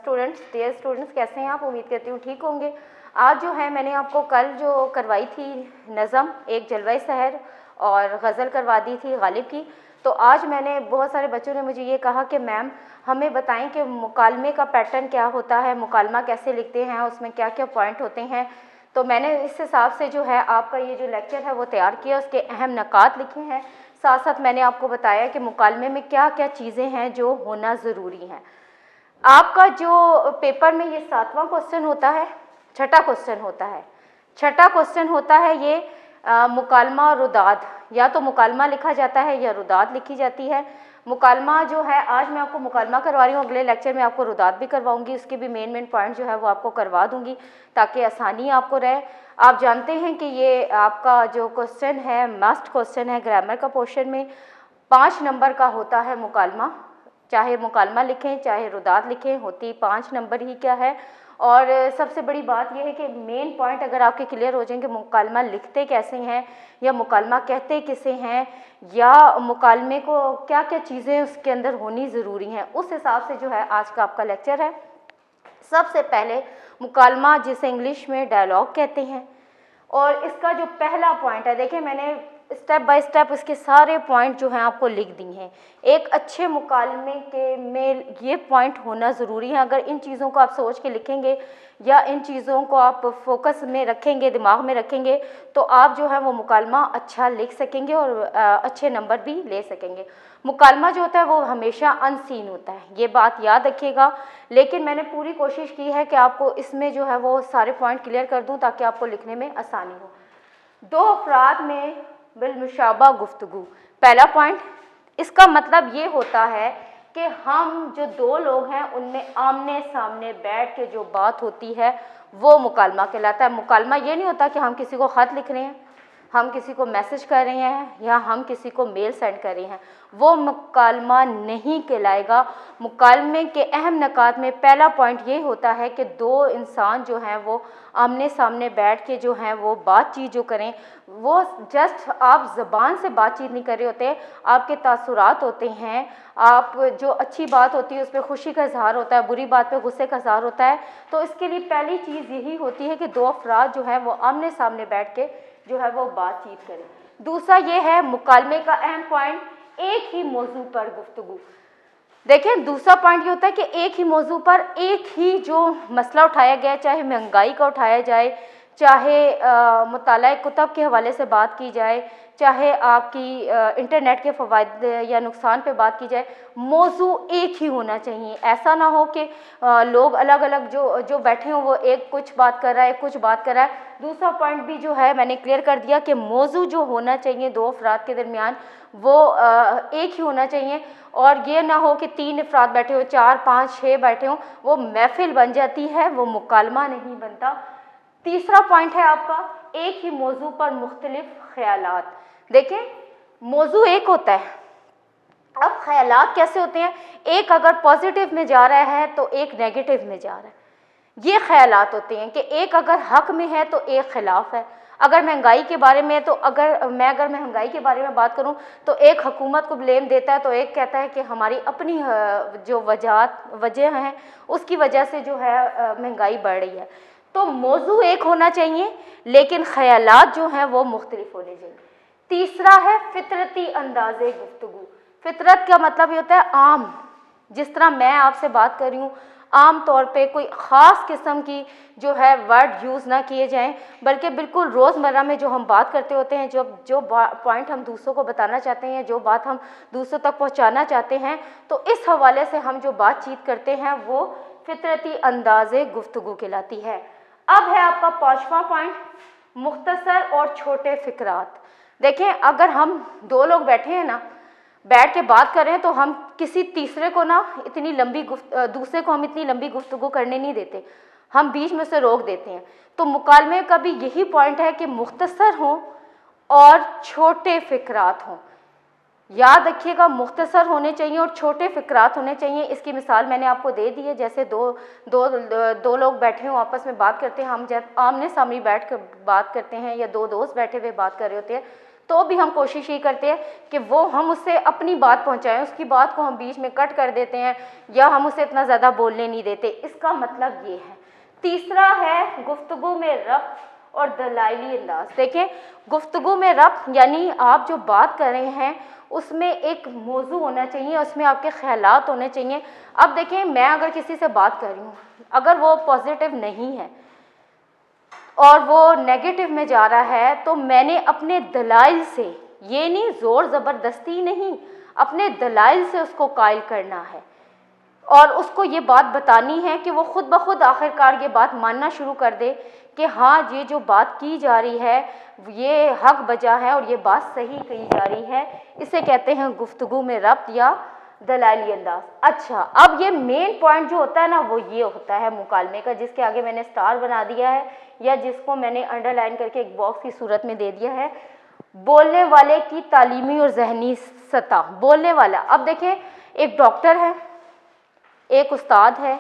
Dear students, कैसे हैं आप? उम्मीद करती हूँ ठीक होंगे। आज जो है मैंने आपको कल जो करवाई थी नज़म, एक जलवा सहर और गज़ल करवा दी थी गालिब की। तो आज मैंने बहुत सारे बच्चों ने मुझे ये कहा कि मैम हमें बताएं कि मुकालमे का पैटर्न क्या होता है, मुकालमा कैसे लिखते हैं, उसमें क्या क्या पॉइंट होते हैं। तो मैंने इस हिसाब से जो है आपका ये जो लेक्चर है वो तैयार किया, उसके अहम नकात लिखे हैं। साथ साथ मैंने आपको बताया कि मुकालमे में क्या क्या चीज़ें हैं जो होना ज़रूरी हैं। आपका जो पेपर में ये 7वां क्वेश्चन होता है, छठा क्वेश्चन होता है, छठा क्वेश्चन होता है ये मुकालमा और रुदाद, या तो मुकालमा लिखा जाता है या रुदाद लिखी जाती है। मुकालमा जो है आज मैं आपको मुकालमा करवा रही हूँ, अगले लेक्चर में आपको रुदाद भी करवाऊंगी, उसके भी मेन पॉइंट जो है वो आपको करवा दूंगी ताकि आसानी आपको रहे। आप जानते हैं कि ये आपका जो क्वेश्चन है मस्ट क्वेश्चन है, ग्रामर का पोर्शन में 5 नंबर का होता है मुकालमा। चाहे मुकालमा लिखें चाहे रुदात लिखें, होती 5 नंबर ही क्या है। और सबसे बड़ी बात यह है कि मेन पॉइंट अगर आपके क्लियर हो जाएंगे, मुकालमा लिखते कैसे हैं या मुकालमा कहते किसे हैं, या मुकालमे को क्या क्या चीज़ें उसके अंदर होनी ज़रूरी हैं, उस हिसाब से जो है आज का आपका लेक्चर है। सबसे पहले मुकालमा, जिसे इंग्लिश में डायलॉग कहते हैं, और इसका जो पहला पॉइंट है, देखिए मैंने स्टेप बाय स्टेप इसके सारे पॉइंट जो हैं आपको लिख दी हैं। एक अच्छे मुकालमे के में ये पॉइंट होना ज़रूरी है। अगर इन चीज़ों को आप सोच के लिखेंगे या इन चीज़ों को आप फोकस में रखेंगे, दिमाग में रखेंगे, तो आप जो है वो मुकालमा अच्छा लिख सकेंगे और अच्छे नंबर भी ले सकेंगे। मुकालमा जो होता है वो हमेशा अनसीन होता है, ये बात याद रखिएगा। लेकिन मैंने पूरी कोशिश की है कि आपको इसमें जो है वो सारे पॉइंट क्लियर कर दूं ताकि आपको लिखने में आसानी हो। दो अफराद में बिलमुशाबा गुफ्तगू, पहला पॉइंट, इसका मतलब ये होता है कि हम जो दो लोग हैं उनमें आमने सामने बैठ के जो बात होती है वो मुकालमा कहलाता है। मुकालमा ये नहीं होता कि हम किसी को ख़त लिख रहे हैं, हम किसी को मैसेज कर रहे हैं या हम किसी को मेल सेंड कर रहे हैं, वो मुकालमा नहीं कहलाएगा। मुकालमे के अहम नकात में पहला पॉइंट ये होता है कि दो इंसान जो हैं वो आमने सामने बैठ के जो हैं वो बातचीत जो करें, वो जस्ट आप ज़बान से बातचीत नहीं कर रहे होते, आपके तासुरात होते हैं, आप जो अच्छी बात होती है उस पर खुशी का इजहार होता है, बुरी बात पे गुस्से का इजहार होता है। तो इसके लिए पहली चीज़ यही होती है कि दो अफराद जो हैं वो आमने सामने बैठ के जो है वो बातचीत करें। दूसरा ये है मुकालमे का अहम पॉइंट, एक ही मौजू पर गुफ्तगू। देखें दूसरा पॉइंट ये होता है कि एक ही मौजू पर एक ही जो मसला उठाया गया, चाहे महंगाई का उठाया जाए, चाहे मुताला कुतब के हवाले से बात की जाए, चाहे आपकी इंटरनेट के फ़वाइद या नुकसान पे बात की जाए, मौजू एक ही होना चाहिए। ऐसा ना हो कि लोग अलग अलग जो बैठे हों वो एक कुछ बात कर रहा है, कुछ बात कर रहा है। दूसरा पॉइंट भी जो है मैंने क्लियर कर दिया कि मौजू जो होना चाहिए दो अफराद के दरमियान वो एक ही होना चाहिए, और ये ना हो कि 3 अफराद बैठे हो, 4, 5, 6 बैठे हों, वो महफिल बन जाती है, वो मुकालमा नहीं बनता। तीसरा पॉइंट है आपका, एक ही मौजू पर मुख्तलिफ ख्यालात। देखें मौजू एक होता है, अब ख्यालात कैसे होते हैं, एक अगर पॉजिटिव में जा रहा है तो एक नेगेटिव में जा रहा है, ये ख्यालात होते हैं कि एक अगर हक में है तो एक खिलाफ है। अगर महंगाई के बारे में तो अगर महंगाई के बारे में बात करूं तो एक हुकूमत को ब्लेम देता है, तो एक कहता है कि हमारी अपनी जो वजह हैं उसकी वजह से जो है महंगाई बढ़ रही है। तो मौजू एक होना चाहिए लेकिन ख़यालात जो हैं वो मुख्तलिफ होने चाहिए। तीसरा है फितरती अंदाज़े गुफ्तगू। फितरत का मतलब ये होता है आम, जिस तरह मैं आपसे बात कर रही हूँ, आम तौर पे कोई ख़ास किस्म की जो है वर्ड यूज़ ना किए जाएं, बल्कि बिल्कुल रोज़मर्रा में जो हम बात करते होते हैं, जो पॉइंट हम दूसरों को बताना चाहते हैं, जो बात हम दूसरों तक पहुंचाना चाहते हैं, तो इस हवाले से हम जो बातचीत करते हैं वो फितरती अंदाज़े गुफ्तगू कहलाती है। अब है आपका 5वां पॉइंट, मुख्तसर और छोटे फ़िक्रात। देखें अगर हम दो लोग बैठे हैं ना, बैठ के बात कर रहे हैं, तो हम किसी तीसरे को ना इतनी लंबी दूसरे को हम इतनी लंबी गुफ्तगू करने नहीं देते, हम बीच में से रोक देते हैं। तो मुकालमे का भी यही पॉइंट है कि मुख्तसर हों और छोटे फ़िक्रात हों। याद रखिएगा मुख्तसर होने चाहिए और छोटे फ़िक्रात होने चाहिए। इसकी मिसाल मैंने आपको दे दी है, जैसे दो लोग बैठे हों आपस में बात करते हैं, हम जब आमने सामने बैठ कर बात करते हैं या दो दोस्त बैठे हुए बात कर रहे होते हैं, तो भी हम कोशिश ये करते हैं कि वो हम उससे अपनी बात पहुंचाएं, उसकी बात को हम बीच में कट कर देते हैं या हम उसे इतना ज़्यादा बोलने नहीं देते। इसका मतलब ये है। तीसरा है गुफ्तगू में रब्त और दलाइली अंदाज। देखें, गुफ्तगू में रब्त यानी आप जो बात कर रहे हैं उसमें एक मौजू होना चाहिए, उसमें आपके ख्यालात होने चाहिए। अब देखें, मैं अगर किसी से बात कर रही हूँ, अगर वो पॉजिटिव नहीं है और वो नेगेटिव में जा रहा है, तो मैंने अपने दलाइल से, ये नहीं ज़ोर ज़बरदस्ती नहीं, अपने दलाइल से उसको कायल करना है और उसको ये बात बतानी है कि वो खुद ब खुद आखिरकार ये बात मानना शुरू कर दे कि हाँ, ये जो बात की जा रही है ये हक बजा है और ये बात सही कही जा रही है। इसे कहते हैं गुफ्तगू में रब्त या दलाइली अंदाज। अच्छा, अब ये मेन पॉइंट जो होता है ना, वो ये होता है मुकालमे का, जिसके आगे मैंने स्टार बना दिया है या जिसको मैंने अंडरलाइन करके एक बॉक्स की सूरत में दे दिया है, बोलने वाले की तालीमी और जहनी सतह। बोलने वाला, अब देखें, एक डॉक्टर है, एक उस्ताद है।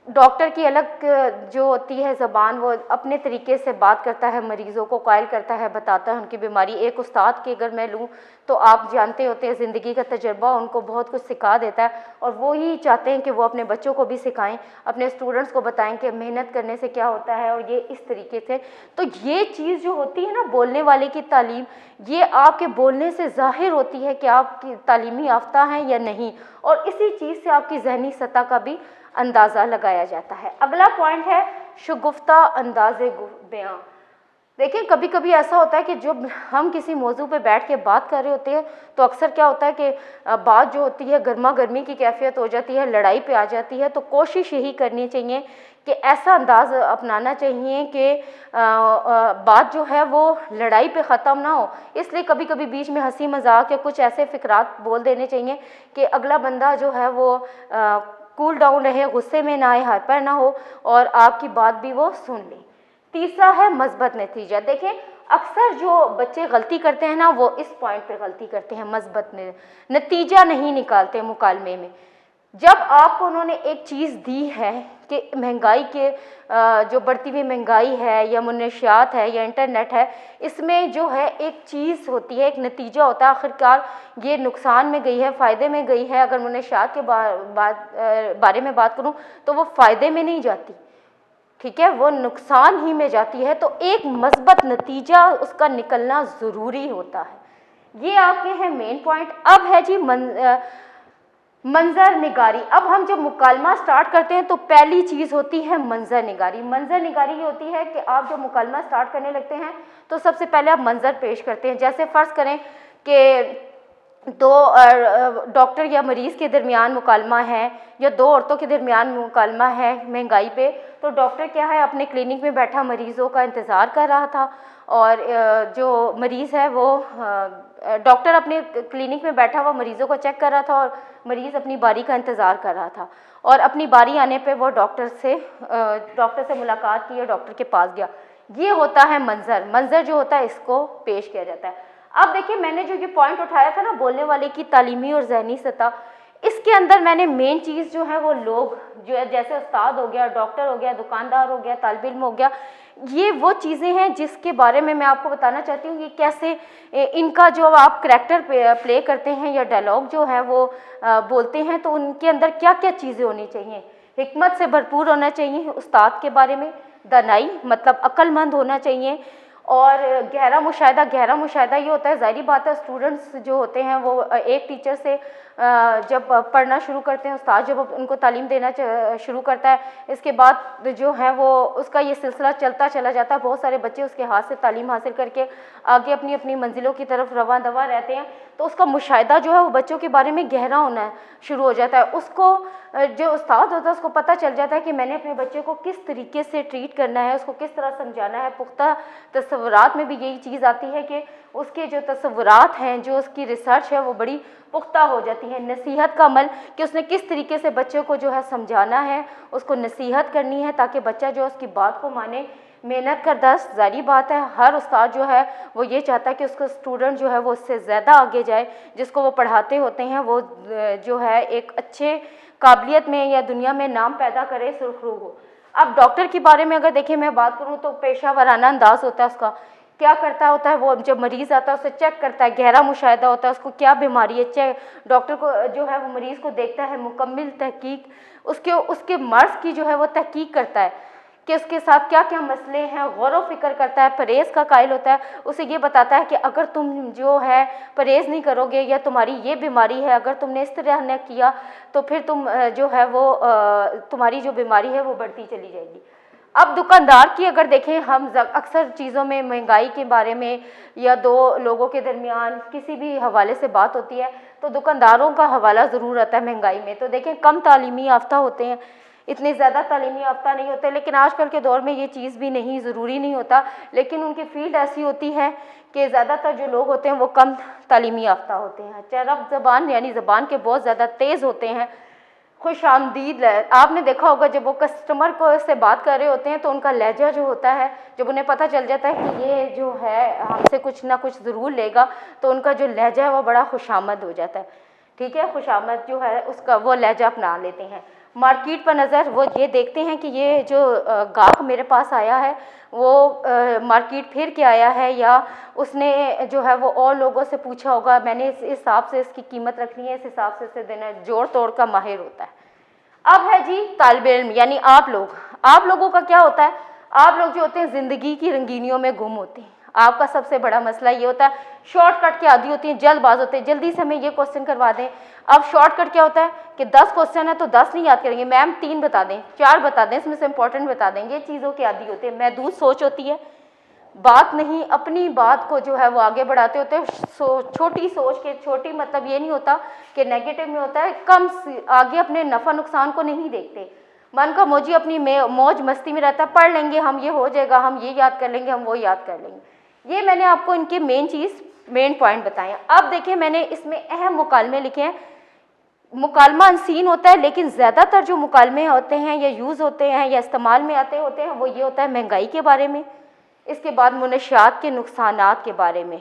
डॉक्टर की अलग जो होती है ज़बान, वो अपने तरीके से बात करता है, मरीज़ों को कायल करता है, बताता है उनकी बीमारी। एक उस्ताद की अगर मैं लूँ तो आप जानते होते हैं ज़िंदगी का तजर्बा उनको बहुत कुछ सिखा देता है और वो ही चाहते हैं कि वो अपने बच्चों को भी सिखाएं, अपने स्टूडेंट्स को बताएं कि मेहनत करने से क्या होता है और ये इस तरीके से। तो ये चीज़ जो होती है ना, बोलने वाले की तालीम, ये आपके बोलने से ज़ाहिर होती है कि आप तालीमी याफ्ता हैं या नहीं, और इसी चीज़ से आपकी जहनी सतह का भी अंदाज़ा लगाया जाता है। अगला पॉइंट है शुगुफ्ता अंदाज़े बयां। देखिए, कभी कभी ऐसा होता है कि जब हम किसी मौजू पे बैठ के बात कर रहे होते हैं तो अक्सर क्या होता है कि बात जो होती है गर्मा गर्मी की कैफियत हो जाती है, लड़ाई पे आ जाती है। तो कोशिश यही करनी चाहिए कि ऐसा अंदाज अपनाना चाहिए कि बात जो है वो लड़ाई पे ख़त्म ना हो। इसलिए कभी कभी बीच में हंसी मजाक या कुछ ऐसे फ़िक्रात बोल देने चाहिए कि अगला बंदा जो है वो कूल डाउन रहे, गुस्से में ना आए, हाइपर ना हो और आपकी बात भी वो सुन ले। तीसरा है मस्बत नतीजा। देखें, अक्सर जो बच्चे गलती करते हैं ना, वो इस पॉइंट पे गलती करते हैं, मस्बत नतीजा नहीं निकालते मुकालमे में। जब आपको उन्होंने एक चीज़ दी है कि महंगाई के जो बढ़ती हुई महंगाई है या मुनशियात है या इंटरनेट है, इसमें जो है एक चीज़ होती है, एक नतीजा होता है, आखिरकार ये नुकसान में गई है, फ़ायदे में गई है। अगर मुनशियात के बारे में बात करूं तो वो फ़ायदे में नहीं जाती, ठीक है, वो नुकसान ही में जाती है। तो एक मस्बत नतीजा उसका निकलना ज़रूरी होता है। ये आपके हैं मेन पॉइंट। अब है जी मंजर निगारी। अब हम जब मुकालमा स्टार्ट करते हैं तो पहली चीज़ होती है मंजर निगारी। मंजर निगारी ये होती है कि आप जब मुकालमा स्टार्ट करने लगते हैं तो सबसे पहले आप मंजर पेश करते हैं। जैसे फ़र्ज़ करें कि दो डॉक्टर या मरीज़ के दरमियान मुकालमा है या दो औरतों के दरमियान मुकालमा है महंगाई पे, तो डॉक्टर क्या है, अपने क्लिनिक में बैठा मरीज़ों का इंतज़ार कर रहा था और जो मरीज़ है वो डॉक्टर अपने क्लिनिक में बैठा हुआ मरीज़ों को चेक कर रहा था और मरीज़ अपनी बारी का इंतज़ार कर रहा था और अपनी बारी आने पे वो डॉक्टर से मुलाकात की और डॉक्टर के पास गया। ये होता है मंजर। मंजर जो होता है इसको पेश किया जाता है। अब देखिए, मैंने जो ये पॉइंट उठाया था ना, बोलने वाले की तालीमी और जहनी सतह, इसके अंदर मैंने मेन चीज़ जो है वो लोग जो है, जैसे उस्ताद हो गया, डॉक्टर हो गया, दुकानदार हो गया, तालिब इल्म हो गया, ये वो चीज़ें हैं जिसके बारे में मैं आपको बताना चाहती हूँ कि कैसे इनका जो आप करैक्टर प्ले करते हैं या डायलॉग जो है वो बोलते हैं, तो उनके अंदर क्या क्या चीज़ें होनी चाहिए। हिकमत से भरपूर होना चाहिए उस्ताद के बारे में, दानाई मतलब अक्लमंद होना चाहिए और गहरा मुशाहिदा ये होता है, ज़ाहिरी बात है, स्टूडेंट्स जो होते हैं वो एक टीचर से जब पढ़ना शुरू करते हैं, उस्ताद जब उनको तालीम देना शुरू करता है, इसके बाद जो है वो उसका ये सिलसिला चलता चला जाता है। बहुत सारे बच्चे उसके हाथ से तालीम हासिल करके आगे अपनी अपनी मंजिलों की तरफ रवां दवा रहते हैं। तो उसका मुशाहिदा जो है वो बच्चों के बारे में गहरा होना शुरू हो जाता है। उसको जो उस्ताद होता है उसको पता चल जाता है कि मैंने अपने बच्चे को किस तरीके से ट्रीट करना है, उसको किस तरह समझाना है। पुख्ता तस्वुरात में भी यही चीज़ आती है कि उसके जो तस्वुरात हैं, जो उसकी रिसर्च है, वो बड़ी पुख्ता हो जाती है। नसीहत का अमल कि उसने किस तरीके से बच्चे को जो है समझाना है, उसको नसीहत करनी है ताकि बच्चा जो उसकी बात को माने, मेहनत करदा। ज़ाहिर बात है, हर उस्ताद जो है वो ये चाहता है कि उसका स्टूडेंट जो है वो उससे ज़्यादा आगे जाए, जिसको वो पढ़ाते होते हैं वो जो है एक अच्छे काबिलियत में या दुनिया में नाम पैदा करे, सुरखरू हो। अब डॉक्टर के बारे में अगर देखें मैं बात करूं तो पेशा वाराना अंदाज होता है उसका क्या करता होता है वो, जब मरीज़ आता है उसे चेक करता है, गहरा मुशाहिदा होता है उसको क्या बीमारी है, चेक डॉक्टर को जो है वो मरीज़ को देखता है, मुकम्मल तहकीक उसके मर्ज़ की जो है वो तहकीक करता है कि उसके साथ क्या क्या मसले हैं, गौर व फिक्र करता है, परहेज़ का कायल होता है, उसे ये बताता है कि अगर तुम जो है परहेज़ नहीं करोगे या तुम्हारी ये बीमारी है, अगर तुमने इस तरह न किया तो फिर तुम जो है वो तुम्हारी जो बीमारी है वो बढ़ती चली जाएगी। अब दुकानदार की अगर देखें हम अक्सर चीज़ों में महंगाई के बारे में या दो लोगों के दरमियान किसी भी हवाले से बात होती है तो दुकानदारों का हवाला ज़रूर आता है महंगाई में। तो देखें कम तालीमी याफ्ता होते हैं, इतने ज़्यादा तालीमी याफ्ता नहीं होते, लेकिन आजकल के दौर में ये चीज़ भी नहीं ज़रूरी नहीं होता, लेकिन उनकी फील्ड ऐसी होती है कि ज़्यादातर जो लोग होते हैं वो कम तालीमी याफ्ता होते हैं, चरब ज़बान यानी ज़बान के बहुत ज़्यादा तेज़ होते हैं, खुश आमदीद। आपने देखा होगा जब वो कस्टमर को से बात कर रहे होते हैं तो उनका लहजा जो होता है, जब उन्हें पता चल जाता है कि ये जो है हमसे कुछ ना कुछ ज़रूर लेगा तो उनका जो लहजा है वो बड़ा खुशामद हो जाता है। ठीक है, खुशामद जो है उसका वो लहजा अपना लेते हैं। मार्केट पर नज़र वो ये देखते हैं कि ये जो गाहक मेरे पास आया है वो मार्केट फिर के आया है या उसने जो है वो और लोगों से पूछा होगा, मैंने इस हिसाब से इसकी कीमत रखनी है, इस हिसाब से इसे देना, जोड़ तोड़ का माहिर होता है। अब है जी तालिब इल्म यानी आप लोगों का क्या होता है, आप लोग जो होते हैं ज़िंदगी की रंगीनियों में गुम होते हैं। आपका सबसे बड़ा मसला ये होता है, शॉर्टकट की आदी होती है, जल्दबाज होते हैं, जल्दी से हमें ये क्वेश्चन करवा दें। अब शॉर्टकट क्या होता है कि 10 क्वेश्चन है तो 10 नहीं याद करेंगे, मैम 3 बता दें, 4 बता दें, इसमें से इंपॉर्टेंट बता देंगे, चीज़ों की आदी होते हैं। महदूद सोच होती है, बात नहीं अपनी बात को जो है वो आगे बढ़ाते होते हैं। छोटी सोच के, छोटी मतलब ये नहीं होता कि नेगेटिव में होता है, कम आगे अपने नफ़ा नुकसान को नहीं देखते। मन का मौजी अपनी मौज मस्ती में रहता है, पढ़ लेंगे हम, ये हो जाएगा, हम ये याद कर लेंगे, हम वो याद कर लेंगे। ये मैंने आपको इनके मेन पॉइंट बताए हैं। अब देखिए मैंने इसमें अहम मुकालमे लिखे हैं। मुकालमा अनसीन होता है, लेकिन ज़्यादातर जो मुकालमे होते हैं या यूज़ होते हैं या इस्तेमाल में आते होते हैं वो ये होता है महंगाई के बारे में, इसके बाद मुनशियात के नुकसानात के बारे में,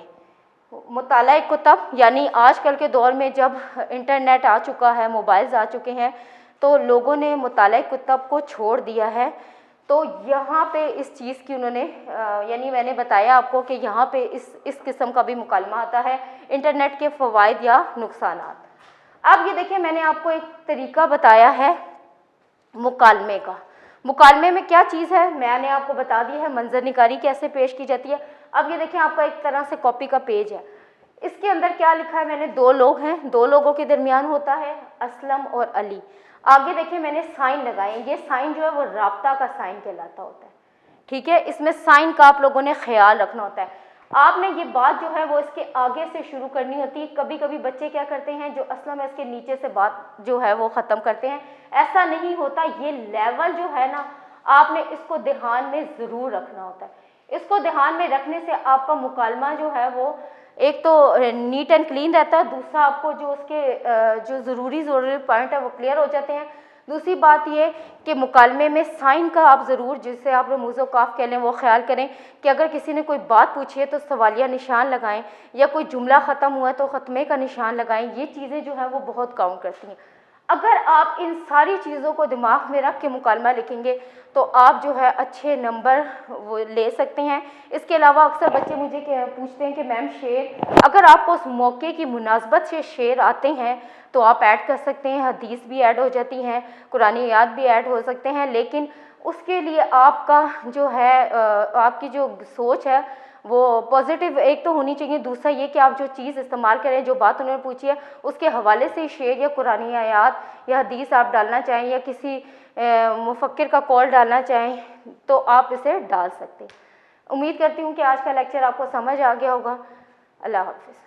मुताला कुतब यानी आजकल के दौर में जब इंटरनेट आ चुका है, मोबाइल्स आ चुके हैं, तो लोगों ने मुताला कुतब को छोड़ दिया है। तो यहाँ पे इस चीज़ की उन्होंने यानी मैंने बताया आपको कि यहाँ पे इस किस्म का भी मुकालमा आता है, इंटरनेट के फ़वाइद या नुकसानात। अब ये देखिए मैंने आपको एक तरीका बताया है मुकालमे का। मुकालमे में क्या चीज़ है मैंने आपको बता दी है, मंजर निगारी कैसे पेश की जाती है। अब ये देखें आपका एक तरह से कॉपी का पेज है, इसके अंदर क्या लिखा है मैंने, 2 लोग हैं, 2 लोगों के दरमियान होता है असलम और अली। आगे देखिए मैंने साइन लगाए, ये साइन जो है वो राब्ता का साइन कहलाता होता है। ठीक है, इसमें साइन का आप लोगों ने ख्याल रखना होता है। आपने ये बात जो है वो इसके आगे से शुरू करनी होती है। कभी कभी बच्चे क्या करते हैं जो असलम है इसके नीचे से बात जो है वो ख़त्म करते हैं, ऐसा नहीं होता। ये लेवल जो है ना आपने इसको ध्यान में ज़रूर रखना होता है। इसको ध्यान में रखने से आपका मुकालमा जो है वो एक तो नीट एंड क्लीन रहता है, दूसरा आपको जो उसके जो ज़रूरी पॉइंट है वो क्लियर हो जाते हैं। दूसरी बात ये कि मुकालमे में साइन का आप ज़रूर, जिससे आप रमूज़ व काफ कह लें, वो ख्याल करें कि अगर किसी ने कोई बात पूछी है तो सवालिया निशान लगाएं, या कोई जुमला ख़त्म हुआ है तो ख़त्मे का निशान लगाएं। ये चीज़ें जो है वो बहुत काउंट करती हैं। अगर आप इन सारी चीज़ों को दिमाग में रख के मुकालमा लिखेंगे तो आप जो है अच्छे नंबर वो ले सकते हैं। इसके अलावा अक्सर बच्चे मुझे पूछते हैं कि मैम शेर, अगर आपको उस मौके की मुनासबत से शेर आते हैं तो आप ऐड कर सकते हैं, हदीस भी ऐड हो जाती हैं, कुरानी आयत भी ऐड हो सकते हैं, लेकिन उसके लिए आपका जो है आपकी जो सोच है वो पॉजिटिव एक तो होनी चाहिए। दूसरा ये कि आप जो चीज़ इस्तेमाल करें, जो बात उन्होंने पूछी है उसके हवाले से शेर या कुरानी आयत या हदीस आप डालना चाहें या किसी मुफक्किर का कॉल डालना चाहें तो आप इसे डाल सकते हैं। उम्मीद करती हूँ कि आज का लेक्चर आपको समझ आ गया होगा। अल्लाह हाफ़िज़।